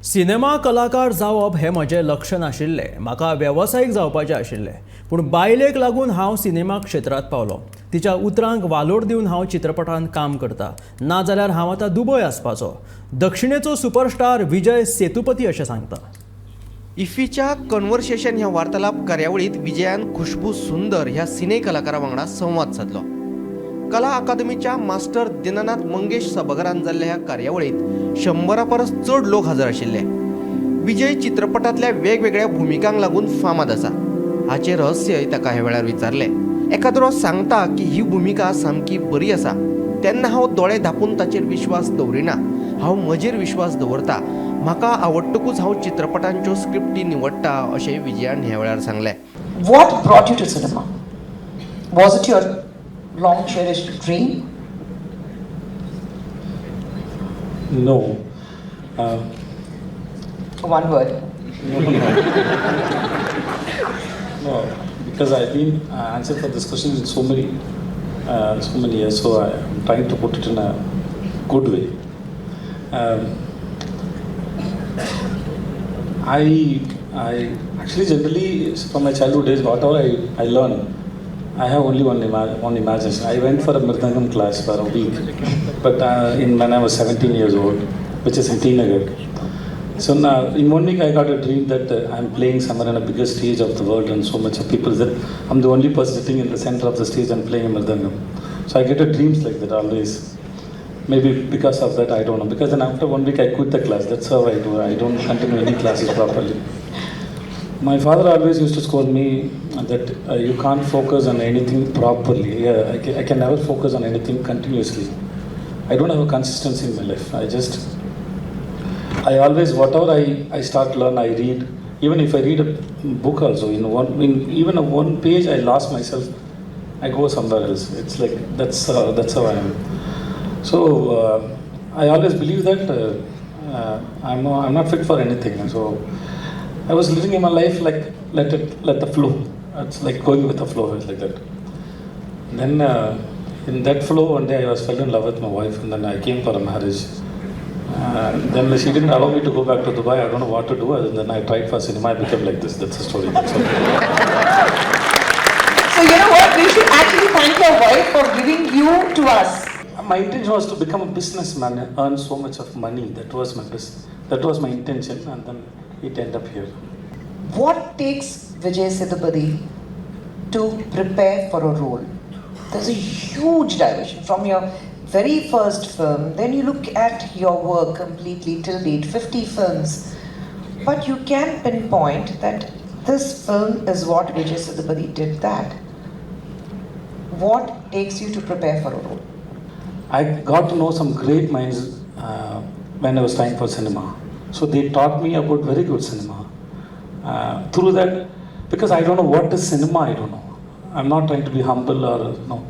Cinema कलाकार जावप हे म्हजें लक्ष नाशिल्लें. म्हाका वेवसायीक जावपाचें आशिल्लें. पूण बायलेक लागून हांव सिनेमा क्षेत्रांत पावलो. तिच्या उतरांक वालोर दिवन हांव चित्रपटांत काम करतां. नाजाल्यार हांव आतां दुबय आसपाचो. दक्षिणेचो सुपरस्टार विजय सेतुपती अशें सांगता. इफ्फीच्या कन्वर्सेशन ह्या वार्तालाप कार्यावळीत विजयान खुशबू सुंदर ह्या सिने कलाकारा वांगडा संवाद साधलो. कला अकादमीच्या मास्टर दिनानाथ मंगेश सभाघरांत जाल्ल्या ह्या कार्यावळीत 100 परस चड लोक हजर आशिल्ले. विजय चित्रपटांतल्या वेगवेगळ्या भुमिकांक लागून फामाद आसा. हाचे रहस्यय ताका ह्या वेळार विचारले. एखादो सांगता की ही भुमिका सामकी बरी आसा तेन्ना हांव दोळे धापून ताचेर विश्वास दवरिना. हांव म्हजेर विश्वास दवरता. म्हाका आवडटकूच हांव चित्रपटांच्यो स्क्रिप्टी निवडटा अशें विजयान ह्या वेळार सांगलें. What brought you to cinema? Was it your long cherished dream? No. One word. No, because I've been answered for this question in so many years, so I'm trying to put it in a good way. I actually generally from my childhood days, whatever I learn, I have only one imagination. I went for a Mridangam class for a week, but when I was 17 years old, which is in Tinagar. So now, in 1 week I got a dream that I'm playing somewhere on a bigger stage of the world and so much of people that I'm the only person sitting in the center of the stage and playing a Mridangam. So I get a dreams like that always. Maybe because of that, I don't know. Because then after 1 week I quit the class. That's how I do. I don't continue any classes properly. My father always used to scold me that you can't focus on anything properly. I can never focus on anything continuously. I don't have a consistency in my life. I always, whatever I start learn, I read. Even if I read a book also, even a one page I lost myself, I go somewhere else. It's like, that's how I am. So I always believe that I'm not fit for anything. So I was living in my life like let the flow. It's like going with the flow, it's like that. Then in that flow, one day I fell in love with my wife, and then I came for a marriage. Then she didn't allow me to go back to Dubai. I don't know what to do. And then I tried for cinema. I became like this. That's the story. That's all. So you know what? We should actually thank your wife for giving you to us. My intention was to become a businessman and earn so much of money. That was my intention, and then it ended up here. What takes Vijay Sethupathi to prepare for a role? There's a huge diversion from your very first film. Then you look at your work completely till date, 50 films. But you can pinpoint that this film is what Vijay Sethupathi did that. What takes you to prepare for a role? I got to know some great minds when I was trying for cinema. So they taught me about very good cinema. Through that, because I don't know what is cinema, I don't know. I'm not trying to be humble or no.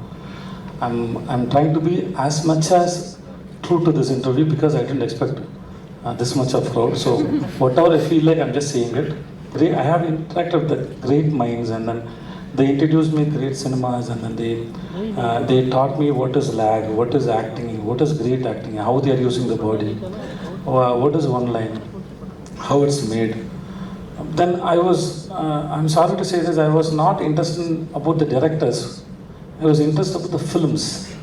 I'm trying to be as much as true to this interview because I didn't expect this much of crowd. So whatever I feel like, I'm just saying it. I have interacted with the great minds, and then they introduced me great cinemas, and then they taught me what is lag, what is acting, what is great acting, how they are using the body, what is one line, how it's made. Then I'm sorry to say this, I was not interested about the directors. I was interested about the films.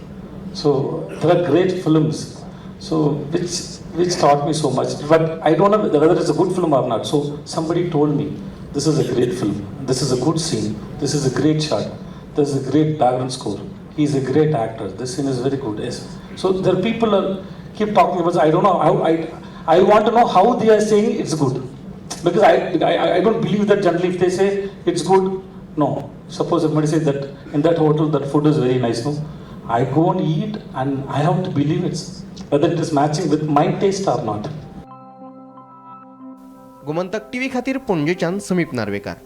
So there are great films, so which taught me so much. But I don't know whether it's a good film or not. So somebody told me, this is a great film, this is a good scene, this is a great shot, this is a great background score, he's a great actor, this scene is very good. Yes. So there are people keep talking about. I don't know how. I want to know how they are saying it's good, because I don't believe that generally if they say it's good. No. Suppose somebody says that in that hotel that food is very nice. No, I go and eat and I have to believe whether it is matching with my taste or not. Gomantak TV खातीर पणजेच्यान समीप नार्वेकार.